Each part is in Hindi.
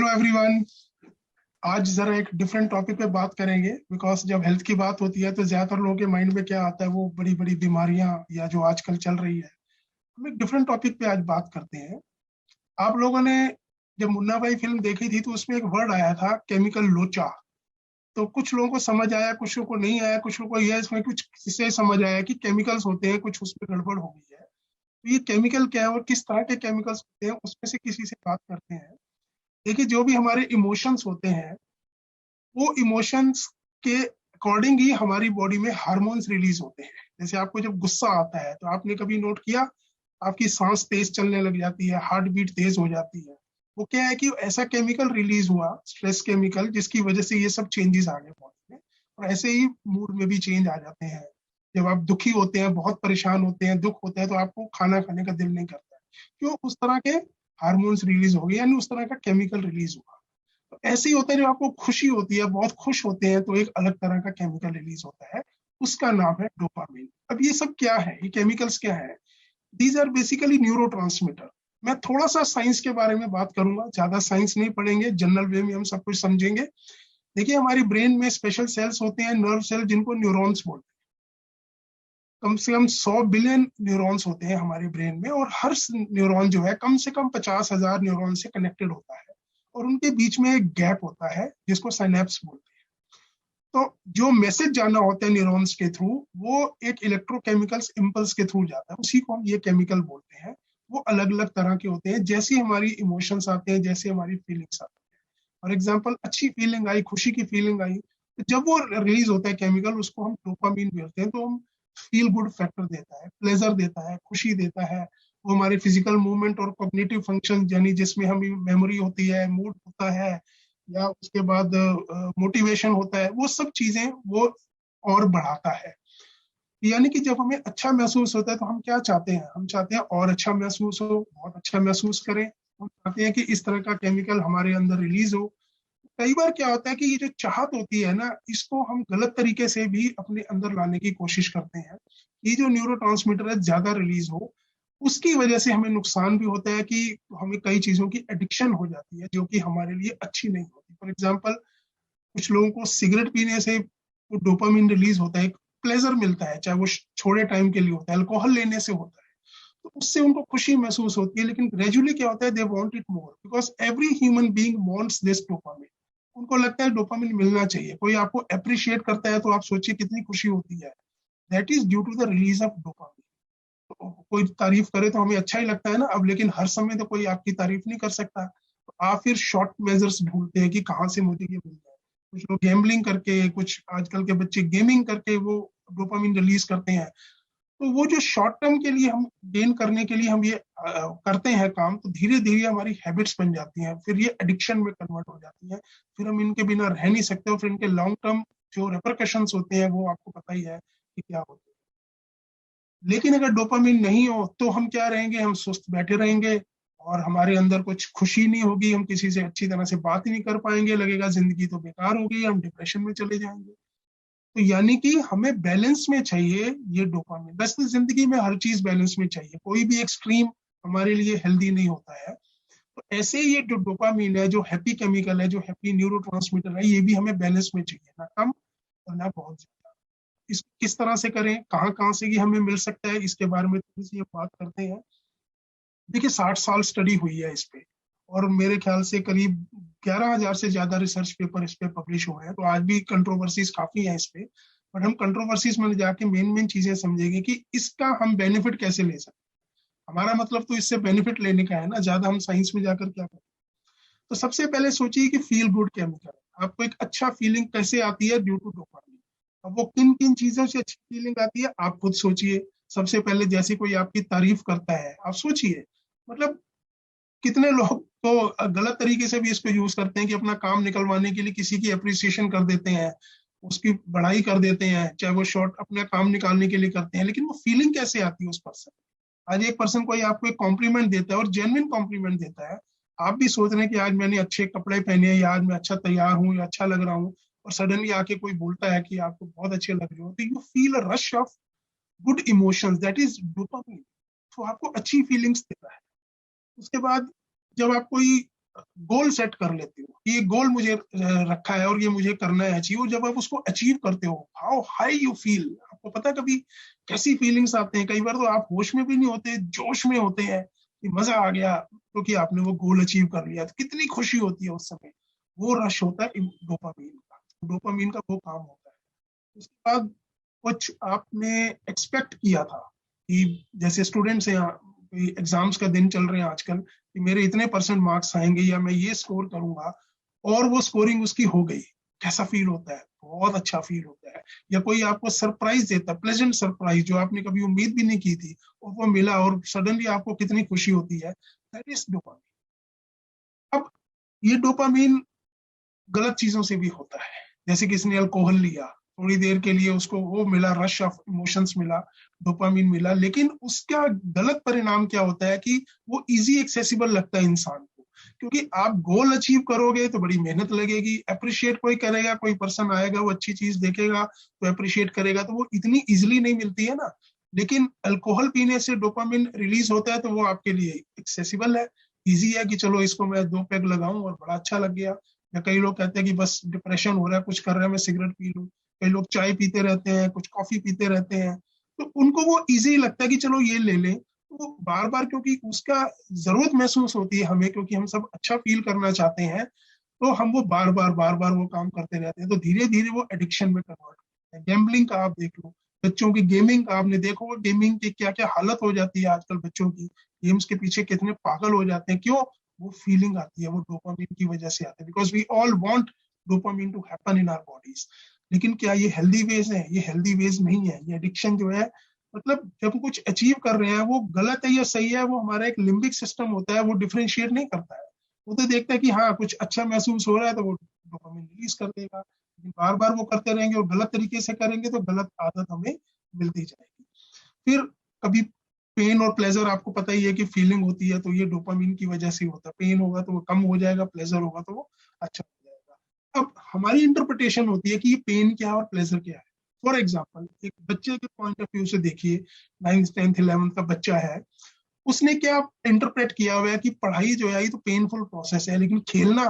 Hello everyone. आज जरा एक डिफरेंट टॉपिक पे बात करेंगे बिकॉज जब हेल्थ की बात होती है तो ज्यादातर लोगों के माइंड में क्या आता है, वो बड़ी बड़ी बीमारियां या जो आजकल चल रही है। हम एक डिफरेंट टॉपिक पे आज बात करते हैं। आप लोगों ने जब मुन्ना भाई फिल्म देखी थी तो उसमें एक वर्ड आया था, केमिकल लोचा। तो कुछ लोगों को समझ आया, कुछ लोगों को नहीं आया, कुछ लोगों को यह इसमें कुछ इससे समझ आया कि केमिकल्स होते हैं, कुछ उसमें गड़बड़ हो गई है। तो ये केमिकल क्या है और किस तरह के केमिकल्स होते हैं, उसमें से किसी से बात करते हैं। देखिए, जो भी हमारे इमोशंस होते हैं, वो इमोशंस के अकॉर्डिंग ही हमारी बॉडी में हार्मोन्स रिलीज होते हैं। जैसे आपको जब गुस्सा आता है तो आपने कभी नोट किया, आपकी सांस तेज चलने लग जाती है, हार्ट बीट तेज हो जाती है। वो क्या है कि ऐसा केमिकल रिलीज हुआ, स्ट्रेस केमिकल, जिसकी वजह से ये सब चेंजेस आ गए बॉडी में। और ऐसे ही मूड में भी चेंज आ जाते हैं। जब आप दुखी होते हैं, बहुत परेशान होते हैं, दुख होता है, तो आपको खाना खाने का दिल नहीं करता है। क्यों? उस तरह के हार्मोन्स रिलीज हो गए, यानी उस तरह का केमिकल रिलीज हुआ। तो ऐसे ही होता है, जब आपको खुशी होती है, बहुत खुश होते हैं, तो एक अलग तरह का केमिकल रिलीज होता है, उसका नाम है डोपामिन। अब ये सब क्या है, ये केमिकल्स क्या है? These are basically neuro. मैं थोड़ा सा साइंस के बारे में बात करूंगा, ज्यादा साइंस नहीं पढ़ेंगे, जनरल वे में हम सब कुछ समझेंगे। देखिए, हमारी ब्रेन में स्पेशल सेल्स होते हैं, नर्व सेल, जिनको न्यूरॉन्स बोलते हैं। कम से कम 100 बिलियन न्यूरॉन्स होते हैं हमारे ब्रेन में, और हर न्यूरॉन जो है कम से कम 50,000 न्यूरॉन से कनेक्टेड होता है। और उनके बीच में एक गैप होता है जिसको साइनेप्स बोलते हैं। तो जो मैसेज जाना होता है न्यूरॉन्स के थ्रू, वो एक इलेक्ट्रोकेमिकल्स इम्पल्स के थ्रू जाता है, उसी को हम ये केमिकल बोलते हैं। वो अलग अलग तरह के होते हैं, जैसे हमारी इमोशंस आते हैं, जैसे हमारी फीलिंग्स आती हैं। फॉर एग्जाम्पल, अच्छी फीलिंग आई, खुशी की फीलिंग आई, तो जब वो रिलीज होता है केमिकल, उसको हम डोपामीन बोलते हैं। तो हम फील गुड फैक्टर देता है, प्लेजर देता है, खुशी देता है। वो हमारे फिजिकल मूवमेंट और कॉग्निटिव फंक्शन, यानी जिसमें हमें मेमोरी होती है, मूड होता है, या उसके बाद मोटिवेशन होता है, वो सब चीजें वो और बढ़ाता है। यानी कि जब हमें अच्छा महसूस होता है तो हम क्या चाहते हैं? हम चाहते हैं और अच्छा महसूस हो, बहुत अच्छा महसूस करें। हम चाहते हैं कि इस तरह का केमिकल हमारे अंदर रिलीज हो। कई बार क्या होता है कि ये जो चाहत होती है ना, इसको हम गलत तरीके से भी अपने अंदर लाने की कोशिश करते हैं। ये जो न्यूरो है, ज्यादा रिलीज हो, उसकी वजह से हमें नुकसान भी होता है कि हमें कई चीजों की एडिक्शन हो जाती है, जो कि हमारे लिए अच्छी नहीं होती। फॉर एग्जाम्पल, कुछ लोगों को सिगरेट पीने से वो डोपामिन रिलीज होता है, एक प्लेजर मिलता है, चाहे वो थोड़े टाइम के लिए होता है। अल्कोहल लेने से होता है, तो उससे उनको खुशी महसूस होती है। लेकिन ग्रेजुअली क्या होता है, they want it more, because every human being wants this dopamine. उनको लगता है डोपामिन मिलना चाहिए। कोई आपको अप्रिशिएट करता है तो आप सोचिए कितनी खुशी होती है। That is due to the release of dopamine. तो कोई तारीफ करे तो हमें अच्छा ही लगता है ना अब, लेकिन हर समय तो कोई आपकी तारीफ नहीं कर सकता। तो आप फिर शॉर्ट मेजर्स ढूंढते हैं कि कहाँ से मुझे ये मिल जाए। कुछ लोग गैम्बलिंग करके, कुछ आजकल के बच्चे गेमिंग करके वो डोपामिन रिलीज करते हैं। तो वो जो शॉर्ट टर्म के लिए हम गेन करने के लिए हम ये करते हैं काम, तो धीरे धीरे हमारी हैबिट्स बन जाती हैं, फिर ये एडिक्शन में कन्वर्ट हो जाती है। फिर हम इनके बिना रह नहीं सकते, और फिर इनके लॉन्ग टर्म जो रिपरकशंस होते हैं वो आपको पता ही है कि क्या होते हैं। लेकिन अगर डोपामिन नहीं हो तो हम क्या रहेंगे? हम सुस्त बैठे रहेंगे, और हमारे अंदर कुछ खुशी नहीं होगी, हम किसी से अच्छी तरह से बात ही नहीं कर पाएंगे, लगेगा जिंदगी तो बेकार हो गई, हम डिप्रेशन में चले जाएंगे। तो यानी कि हमें बैलेंस में चाहिए ये डोपामिन। वैसे जिंदगी में हर चीज बैलेंस में चाहिए, कोई भी एक्सट्रीम हमारे लिए हेल्दी नहीं होता है। तो ऐसे ही ये जो डोपामिन है, जो हैप्पी केमिकल है, जो हैप्पी न्यूरो है, ये भी हमें बैलेंस में चाहिए, ना कम और ना बहुत ज्यादा। इस किस तरह से करें, कहाँ कहाँ से ये हमें मिल सकता है, इसके बारे में थोड़ी सी बात करते हैं। देखिए, 60 साल स्टडी हुई है इस पे, और मेरे ख्याल से करीब 11,000 से ज्यादा रिसर्च पेपर इस पे पब्लिश हुए हैं। तो आज भी कंट्रोवर्सीज काफी हैं इस पे, बट हम कंट्रोवर्सीज में जाके मेन मेन चीजें समझेंगे कि इसका हम बेनिफिट कैसे ले सकते हैं। हमारा मतलब तो इससे बेनिफिट लेने का है ना, ज्यादा हम साइंस में जाकर क्या करें। तो सबसे पहले सोचिए कि फील गुड केमिकल, आपको एक अच्छा फीलिंग कैसे आती है? Due to dopamine. अब वो किन किन चीजों से अच्छी फीलिंग आती है, आप खुद सोचिए। सबसे पहले, जैसे कोई आपकी तारीफ करता है, आप सोचिए, मतलब कितने लोग तो गलत तरीके से भी इसको यूज करते हैं कि अपना काम निकलवाने के लिए किसी की अप्रिसिएशन कर देते हैं, उसकी बढ़ाई कर देते हैं, चाहे वो शॉर्ट अपना काम निकालने के लिए करते हैं। लेकिन वो फीलिंग कैसे आती है उस पर्सन? आज एक पर्सन कोई आपको एक कॉम्प्लीमेंट देता है, और जेन्युइन कॉम्प्लीमेंट देता है, आप भी सोच रहे हैं कि आज मैंने अच्छे कपड़े पहने हैं, या आज मैं अच्छा तैयार हूँ, या अच्छा लग रहा हूँ, और सडनली आके कोई बोलता है कि आपको बहुत अच्छे लग रहे हो, तो you feel a rush of good emotions, that is dopamine. तो आपको अच्छी फीलिंग्स देता है। उसके बाद, जब आप कोई गोल सेट कर लेते हो, ये गोल मुझे रखा है और ये मुझे करना है अचीव, और जब आप उसको अचीव करते हो हाउ हाई यू फील, आपको पता है कभी कैसी फीलिंग्स आते हैं। कई बार तो आप होश में भी नहीं होते, जोश में होते हैं कि मजा आ गया क्योंकि आपने वो गोल अचीव कर लिया, तो कितनी खुशी होती है उस समय। वो रश होता है डोपामीन का, डोपामीन का वो काम होता है। उसके बाद कुछ आपने एक्सपेक्ट किया था कि जैसे स्टूडेंट्स हैं, एग्जाम्स का दिन चल रहे हैं आजकल, कि मेरे इतने परसेंट मार्क्स आएंगे या मैं ये स्कोर करूंगा, और वो स्कोरिंग उसकी हो गई, कैसा फील होता है? बहुत अच्छा फील होता है। या कोई आपको सरप्राइज देता है, प्लेजेंट सरप्राइज, जो आपने कभी उम्मीद भी नहीं की थी और वो मिला, और सडनली आपको कितनी खुशी होती है, दैट इज डोपामीन। अब ये डोपामीन गलत चीजों से भी होता है, जैसे किसी ने अल्कोहल लिया, थोड़ी देर के लिए उसको वो मिला, रश ऑफ इमोशंस मिला, डोपामीन मिला, लेकिन उसका गलत परिणाम क्या होता है कि वो इजी एक्सेसिबल लगता है इंसान को, क्योंकि आप गोल अचीव करोगे तो बड़ी मेहनत लगेगी, अप्रिशिएट कोई करेगा, कोई पर्सन आएगा वो अच्छी चीज देखेगा तो अप्रिशिएट करेगा, तो वो इतनी इजिली नहीं मिलती है ना। लेकिन अल्कोहल पीने से डोपामिन रिलीज होता है तो वो आपके लिए एक्सेसिबल है, इजी है कि चलो इसको मैं 2 पैग लगाऊं और बड़ा अच्छा लग गया। या कई लोग कहते हैं कि बस डिप्रेशन हो रहा है, कुछ कर रहा है, मैं सिगरेट पी लूं। कई लोग चाय पीते रहते हैं, कुछ कॉफी पीते रहते हैं, तो उनको वो इजी लगता है कि चलो ये ले लें। तो वो बार बार, क्योंकि उसका जरूरत महसूस होती है हमें, क्योंकि हम सब अच्छा फील करना चाहते हैं, तो हम वो बार बार वो काम करते रहते हैं, तो धीरे धीरे वो एडिक्शन में कन्वर्ट होते हैं। गैम्बलिंग का आप देख लो, बच्चों की गेमिंग का आपने देखो, गेमिंग की क्या क्या हालत हो जाती है आजकल बच्चों की, गेम्स के पीछे कितने पागल हो जाते हैं, क्यों? वो फीलिंग आती है, वो डोपामिन की वजह से आती है, because we all want dopamine to happen in our bodies. लेकिन क्या ये हेल्दी वेज है? ये हेल्दी वेज नहीं है। ये एडिक्शन जो है, मतलब जब हम कुछ अचीव कर रहे हैं, वो गलत है या सही है, वो हमारा एक लिम्बिक सिस्टम होता है, वो डिफरेंशिएट नहीं करता है। वो तो देखता है कि हाँ कुछ अच्छा महसूस हो रहा है तो वो डोपामिन रिलीज कर देगा। लेकिन बार बार वो करते रहेंगे और गलत तरीके से करेंगे तो गलत आदत हमें मिलती जाएगी। फिर कभी पेन और प्लेजर, आपको पता ही है कि फीलिंग होती है, तो ये डोपामिन की वजह से होता है। पेन होगा तो वो कम हो जाएगा, प्लेजर होगा तो वो अच्छा हो जाएगा। अब हमारी इंटरप्रिटेशन होती है कि ये पेन क्या है और प्लेजर क्या है। फॉर एग्जाम्पल, एक बच्चे के पॉइंट ऑफ व्यू से देखिए, 9th 10th 11th का बच्चा है, उसने क्या इंटरप्रेट किया हुआ है कि पढ़ाई जो है ये तो पेनफुल प्रोसेस है, लेकिन खेलना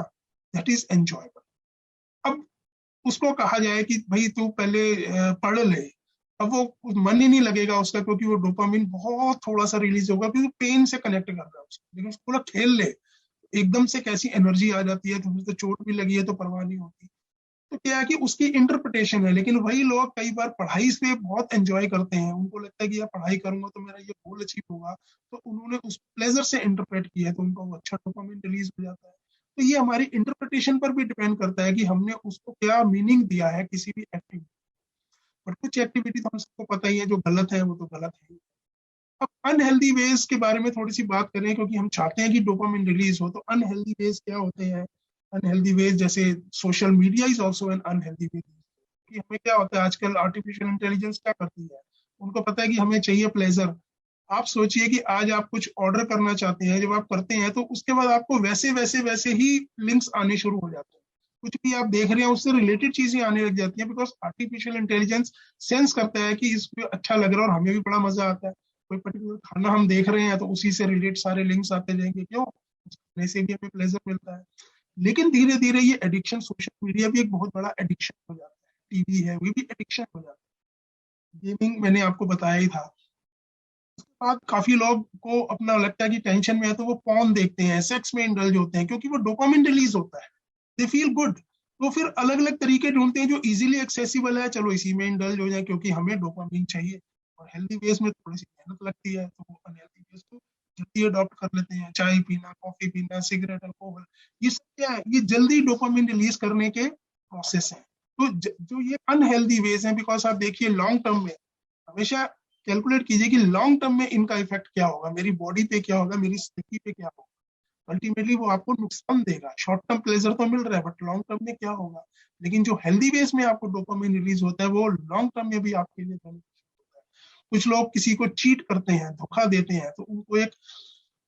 दैट इज एंजॉयबल। अब उसको कहा जाए कि भाई तू पहले पढ़ ले, अब वो मन ही नहीं लगेगा उसका, क्योंकि वो डोपामिन बहुत थोड़ा सा रिलीज होगा, क्योंकि पेन से कनेक्ट कर रहा है उसको। लेकिन उसको बोला खेल ले, एकदम से कैसी एनर्जी आ जाती है, तो चोट भी लगी है तो परवाह नहीं होती। तो क्या है कि उसकी इंटरप्रिटेशन है। लेकिन वही लोग कई बार पढ़ाई से बहुत एंजॉय करते हैं, उनको लगता है कि यार पढ़ाई करूंगा तो मेरा ये गोल अचीव होगा, तो उन्होंने उस प्लेजर से इंटरप्रेट किया है, तो उनको वो अच्छा डोपामिन रिलीज हो जाता है। तो ये हमारी इंटरप्रिटेशन पर भी डिपेंड करता है कि हमने उसको क्या मीनिंग दिया है किसी भी एक्टिविटी। पर कुछ एक्टिविटी तो हम सबको पता ही है जो गलत है, वो तो गलत है। अब अनहेल्दी वेज के बारे में थोड़ी सी बात करें, क्योंकि हम चाहते हैं कि डोपामिन रिलीज हो, तो अनहेल्दी वेज क्या होते हैं? अनहेल्दी वेज जैसे social media is also an unhealthy वे। कि हमें क्या होता है आजकल, आर्टिफिशियल इंटेलिजेंस क्या करती है, उनको पता है कि हमें चाहिए प्लेजर। आप सोचिए कि आज आप कुछ ऑर्डर करना चाहते हैं, जब आप करते हैं तो उसके बाद आपको वैसे वैसे वैसे ही लिंक्स आने शुरू हो जाते हैं, कुछ भी आप देख रहे हैं उससे रिलेटेड चीजें आने लग जाती हैं, बिकॉज आर्टिफिशियल इंटेलिजेंस सेंस करता है कि इसको अच्छा लग रहा है और हमें भी बड़ा मजा आता है। कोई पर्टिकुलर खाना हम देख रहे हैं तो उसी से रिलेट सारे लिंक्स आते जाएंगे, क्यों? खाने से भी हमें प्लेजर मिलता है। लेकिन धीरे धीरे ये एडिक्शन, सोशल मीडिया भी एक बहुत बड़ा एडिक्शन हो जाता है, टीवी है वो भी एडिक्शन हो जाता है, गेमिंग मैंने आपको बताया ही था। उसके बाद काफी लोग को अपना लगता है कि टेंशन में है तो वो पॉर्न देखते हैं, सेक्स में इंडल्ज होते हैं, क्योंकि वो डोपामिन रिलीज होता है, दे फील गुड। तो फिर अलग अलग तरीके ढूंढते हैं जो इजीली एक्सेसिबल है, चलो इसी में इंडल्ज हो जाए क्योंकि हमें डोपामिन चाहिए। और हेल्दी वेज में थोड़ी सी मेहनत लगती है, तो वो अनहेल्दी वेज को जल्दी अडॉप्ट कर लेते हैं, चाय पीना, कॉफी पीना, सिगरेट, अल्कोहल, ये सब क्या है? ये जल्दी डोपामिन रिलीज करने के प्रोसेस है। तो जो ये अनहेल्दी वेज है, बिकॉज आप देखिए लॉन्ग टर्म में हमेशा कैलकुलेट कीजिए कि लॉन्ग टर्म में इनका इफेक्ट क्या होगा, मेरी बॉडी पे क्या होगा, मेरी स्थिति पे क्या होगा। अल्टीमेटली वो आपको नुकसान देगा। शॉर्ट टर्म प्लेजर तो मिल रहा है, बट लॉन्ग टर्म में क्या होगा? लेकिन जो हेल्दी बेस में आपको डोपामिन रिलीज होता है वो लॉन्ग टर्म में भी आपके लिए बेनिफिशियल होता है। कुछ लोग किसी को चीट करते हैं, धोखा देते हैं, तो उनको एक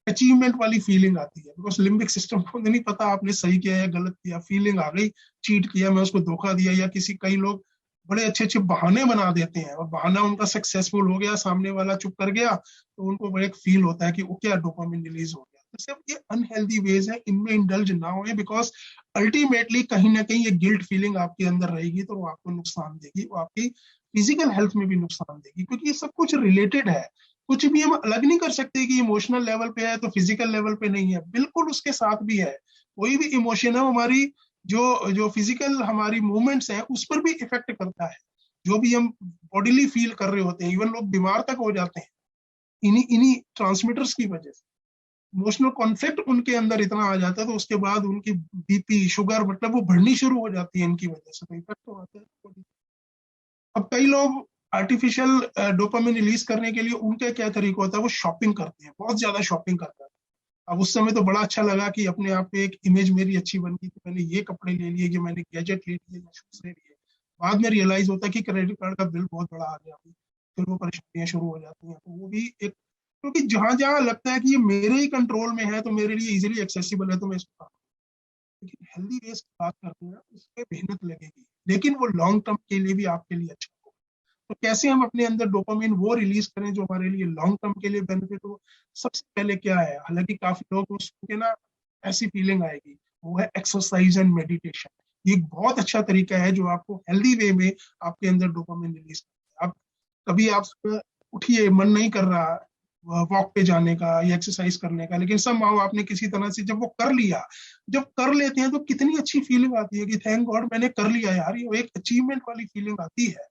अचीवमेंट वाली फीलिंग आती है, बिकॉज लिम्बिक सिस्टम को नहीं पता आपने सही किया या गलत किया, फीलिंग आ गई, चीट किया, मैं उसको धोखा दिया। या किसी, कई लोग बड़े अच्छे अच्छे बहाने बना देते हैं और बहाना उनका सक्सेसफुल हो गया, सामने वाला चुप कर गया, तो उनको बड़ा एक फील होता है कि वो क्या डोपामिन रिलीज हो गया। तो सिर्फ ये अनहेल्दी वेज है, इनमें इंडल्ज ना हो, बिकॉज अल्टीमेटली कहीं ना कहीं ये गिल्ट फीलिंग आपके अंदर रहेगी, तो वो आपको नुकसान देगी, वो आपकी फिजिकल हेल्थ में भी नुकसान देगी, क्योंकि ये सब कुछ रिलेटेड है। कुछ भी हम अलग नहीं कर सकते कि इमोशनल लेवल पे है तो फिजिकल लेवल पे नहीं है, बिल्कुल उसके साथ भी है। कोई भी इमोशन है हमारी जो जो फिजिकल हमारी मूवमेंट्स हैं उस पर भी इफेक्ट करता है। जो भी हम बॉडीली फील कर रहे होते हैं, इवन लोग बीमार तक हो जाते हैं इन्हीं इन्हीं ट्रांसमीटर्स की वजह से। इमोशनल कॉन्फ्लिक्ट उनके अंदर इतना आ जाता है, तो उसके बाद उनकी बीपी शुगर मतलब वो बढ़नी शुरू हो जाती है इनकी वजह से, तो इफेक्ट तो आता है। अब कई लोग आर्टिफिशियल डोपामिन रिलीज करने के लिए उनका क्या तरीका होता है, वो शॉपिंग करते हैं, बहुत ज्यादा शॉपिंग करते हैं। अब उस समय तो बड़ा अच्छा लगा कि अपने आप पे एक इमेज मेरी अच्छी बन गई, तो मैंने ये कपड़े ले लिए, कि मैंने गैजेट ले लिए या शूज ले लिए। बाद में रियलाइज होता है कि क्रेडिट कार्ड का बिल बहुत बड़ा आ गया, फिर वो परेशानियां शुरू हो जाती हैं। तो वो भी एक, क्योंकि जहां जहां लगता है कि ये मेरे ही कंट्रोल में है तो मेरे लिए इजीली एक्सेसिबल है तो मैं इसको, लेकिन हेल्दी वेज की बात करते हैं उस पर मेहनत लगेगी, लेकिन वो लॉन्ग टर्म के लिए भी आपके लिए अच्छा होगा। तो कैसे हम अपने अंदर डोपामिन वो रिलीज करें जो हमारे लिए लॉन्ग टर्म के लिए बेनिफिट हो। सबसे पहले क्या है, हालांकि काफी लोग उसके ना ऐसी फीलिंग आएगी, वो है एक्सरसाइज एंड मेडिटेशन। ये एक बहुत अच्छा तरीका है जो आपको हेल्दी वे में आपके अंदर डोपामिन रिलीज करता है। आप कभी आप सुबह उठिए, मन नहीं कर रहा वॉक पे जाने का या एक्सरसाइज करने का, लेकिन समहाउ आपने किसी तरह से जब वो कर लिया, जब कर लेते हैं तो कितनी अच्छी फीलिंग आती है कि थैंक गॉड मैंने कर लिया यार, ये एक अचीवमेंट वाली फीलिंग आती है।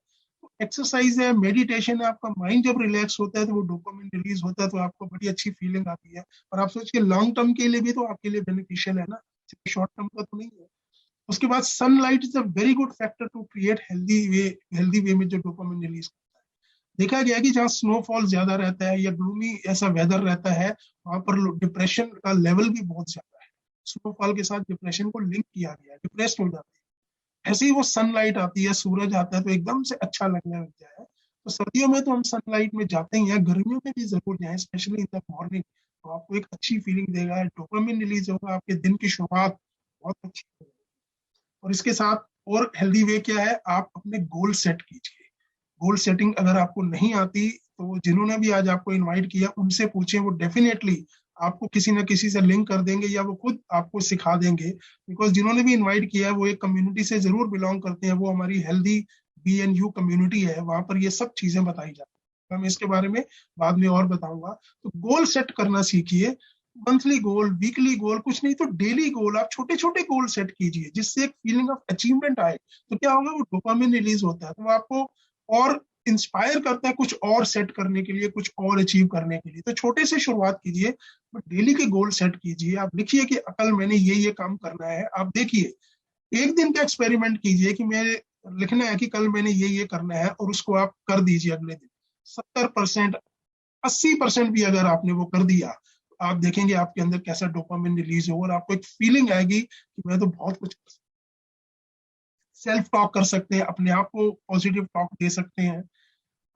एक्सरसाइज है, मेडिटेशन है, आपका माइंड जब रिलैक्स होता है तो वो डोपामिन रिलीज होता है, तो आपको बड़ी अच्छी फीलिंग आती है। और आप सोचिए लॉन्ग टर्म के लिए भी तो आपके लिए बेनिफिशियल है ना, शॉर्ट टर्म का तो नहीं है। उसके बाद sunlight is a very good factor to create healthy way में जो डोपामिन रिलीज करता है। देखा गया है कि जहाँ स्नोफॉल ज्यादा रहता है या ग्लूमी ऐसा वेदर रहता है, वहां पर डिप्रेशन का लेवल भी बहुत ज्यादा है। स्नोफॉल के साथ डिप्रेशन को लिंक किया गया है, डिप्रेस्ड हो जाते हैं। ऐसे ही वो सनलाइट आती है, सूरज आता है तो एकदम से अच्छा लगने लग जाए। तो सर्दियों में तो हम सनलाइट में जाते ही हैं, गर्मियों में भी जरूर जाएं, स्पेशली इन द मॉर्निंग। तो आपको एक अच्छी फीलिंग देगा, डोपामिन रिलीज होगा, आपके दिन की शुरुआत बहुत अच्छी होगी। और इसके साथ और हेल्दी वे क्या है, आप अपने गोल सेट कीजिए। गोल सेटिंग अगर आपको नहीं आती तो जिन्होंने भी आज आपको इनवाइट किया उनसे पूछें, वो डेफिनेटली आपको किसी ना किसी से लिंक कर देंगे या वो खुद आपको सिखा देंगे। बिकॉज जिन्होंने भी इनवाइट किया है वो एक कम्युनिटी से जरूर बिलोंग करते हैं, वो हमारी हेल्दी BNU कम्युनिटी है, वहां पर ये सब चीजें बताई जाती है। मैं इसके बारे में बाद में और बताऊंगा। तो गोल सेट करना सीखिए, मंथली गोल, वीकली गोल, कुछ नहीं तो डेली गोल, आप छोटे छोटे गोल सेट कीजिए जिससे एक फीलिंग ऑफ अचीवमेंट आए। तो क्या होगा, वो डोपामिन रिलीज होता है, तो वो आपको और इंस्पायर करता है कुछ और सेट करने के लिए, कुछ और अचीव करने के लिए। तो छोटे से शुरुआत कीजिए, बट डेली के गोल सेट कीजिए। आप लिखिए कि कल मैंने ये काम करना है। आप देखिए, एक दिन का एक्सपेरिमेंट कीजिए कि मेरे लिखना है कि कल मैंने ये करना है, और उसको आप कर दीजिए अगले दिन। 70%, 80% भी अगर आपने वो कर दिया, तो आप देखेंगे आपके अंदर कैसा डोपामिन रिलीज होगा, और आपको एक फीलिंग आएगी कि मैं तो बहुत कुछ कर सकता। सेल्फ टॉक कर सकते हैं, अपने आप को पॉजिटिव टॉक दे सकते हैं।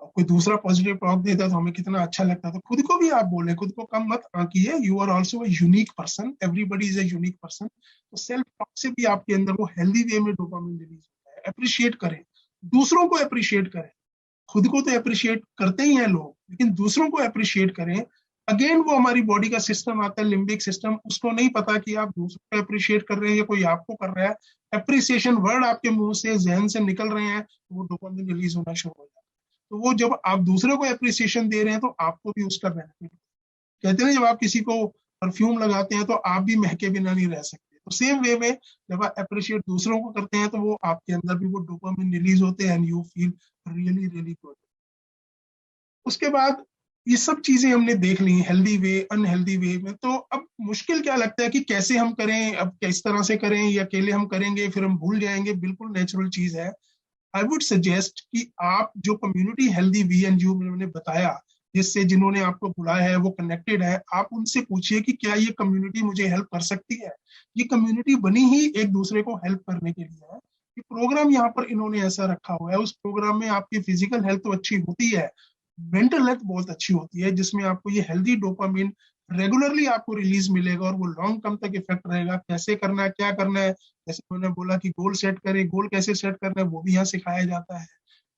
और कोई दूसरा पॉजिटिव टॉक देता है तो हमें कितना अच्छा लगता है। तो खुद को भी आप बोले, खुद को कम मत आंकिए, you are also a unique person, everybody is a unique person. तो सेल्फ टॉक से भी आपके अंदर वो हेल्दी वे में डोपामिन रिलीज होता है। अप्रिशिएट करें, दूसरों को अप्रिशिएट करें। खुद को तो अप्रिशिएट करते ही हैं लोग, लेकिन दूसरों को अप्रिशिएट करें। अगेन वो हमारी बॉडी का सिस्टम आता है, लिम्बिक सिस्टम, उसको नहीं पता कि आप दूसरों को अप्रिशिएट कर रहे हैं या कोई आपको कर रहा है। अप्रिसिएशन वर्ड आपके मुंह से, जहन से निकल रहे हैं, तो वो डोपामिन रिलीज होना शुरू हो जाता है। तो वो जब आप दूसरों को अप्रिसिएशन दे रहे हैं तो आपको भी उसका बेनिफिट। कहते हैं ना, जब आप किसी को परफ्यूम लगाते हैं तो आप भी महके बिना नहीं रह सकते। तो सेम वे में जब आप अप्रिशिएट दूसरों को करते हैं तो वो आपके अंदर भी वो डोपामिन रिलीज होते हैं, and you feel really really good. उसके बाद ये सब चीजें हमने देख ली, हेल्दी वे अनहेल्दी वे में। तो अब मुश्किल क्या लगता है कि कैसे हम करें, अब किस तरह से करें, या अकेले हम करेंगे फिर हम भूल जाएंगे, बिल्कुल नेचुरल चीज है। आई वुड सजेस्ट कि आप जो कम्युनिटी हेल्दी VNU मैंने बताया, जिससे जिन्होंने आपको बुलाया है वो कनेक्टेड है, आप उनसे पूछिए कि क्या ये कम्युनिटी मुझे हेल्प कर सकती है। ये कम्युनिटी बनी ही एक दूसरे को हेल्प करने के लिए है। ये प्रोग्राम यहाँ पर इन्होंने ऐसा रखा हुआ है, उस प्रोग्राम में आपकी फिजिकल हेल्थ तो अच्छी होती है, मेंटल हेल्थ बहुत अच्छी होती है, जिसमें आपको ये हेल्दी डोपामिन रेगुलरली आपको रिलीज मिलेगा, और वो लॉन्ग टर्म तक इफेक्ट रहेगा। कैसे करना है, क्या करना है, जैसे मैंने बोला कि गोल सेट करें, गोल कैसे सेट करना है वो भी यहाँ सिखाया जाता है।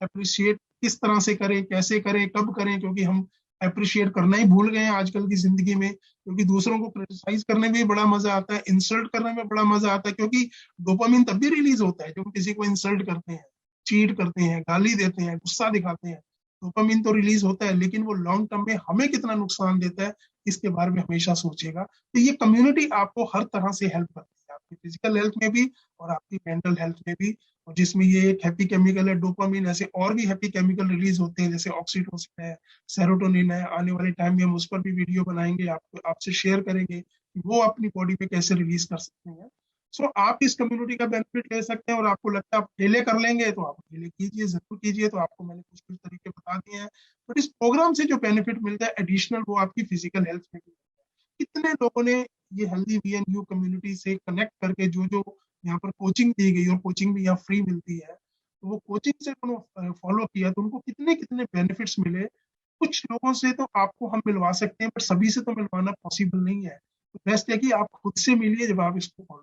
अप्रिशिएट किस तरह से करें, कैसे करें, कब करें, क्योंकि हम अप्रिशिएट करना ही भूल गए हैं आजकल की जिंदगी में, क्योंकि दूसरों को क्रिटिसाइज करने में भी बड़ा मजा आता है, इंसल्ट करने में बड़ा मजा आता है, क्योंकि डोपामिन तब भी रिलीज होता है जब हम किसी को इंसल्ट करते हैं, चीट करते हैं, गाली देते हैं, गुस्सा दिखाते हैं। डोपामिन तो रिलीज होता है, लेकिन वो लॉन्ग टर्म में हमें कितना नुकसान देता है इसके बारे में हमेशा सोचेगा। तो ये कम्युनिटी आपको हर तरह से हेल्प करती है, आपकी फिजिकल हेल्थ में भी और आपकी मेंटल हेल्थ में भी। और जिसमें ये एक हैप्पी केमिकल है डोपामिन, ऐसे और भी हैप्पी केमिकल रिलीज होते हैं, जैसे ऑक्सीटोसिन है, सेरोटोनिन है। आने वाले टाइम में हम उस पर भी वीडियो बनाएंगे, आपको आपसे शेयर करेंगे कि वो अपनी बॉडी पे कैसे रिलीज कर सकते हैं। सो आप इस कम्युनिटी का बेनिफिट ले सकते हैं, और आपको लगता है आप अकेले कर लेंगे तो आप अकेले कीजिए, जरूर कीजिए। तो आपको मैंने कुछ कुछ तरीके बता दिए हैं, बट इस प्रोग्राम से जो बेनिफिट मिलता है एडिशनल, वो आपकी फिजिकल हेल्थ में भी मिलता है। कितने लोगों ने ये हेल्दी वीएनयू कम्युनिटी से कनेक्ट करके जो जो यहाँ पर कोचिंग दी गई, और कोचिंग भी यहाँ फ्री मिलती है, तो वो कोचिंग से उन्होंने फॉलो किया तो उनको कितने कितने बेनिफिट्स मिले। कुछ लोगों से तो आपको हम मिलवा सकते हैं, बट सभी से तो मिलवाना पॉसिबल नहीं है। तो बेस्ट है कि आप खुद से मिलिए जब आप इसको फॉलो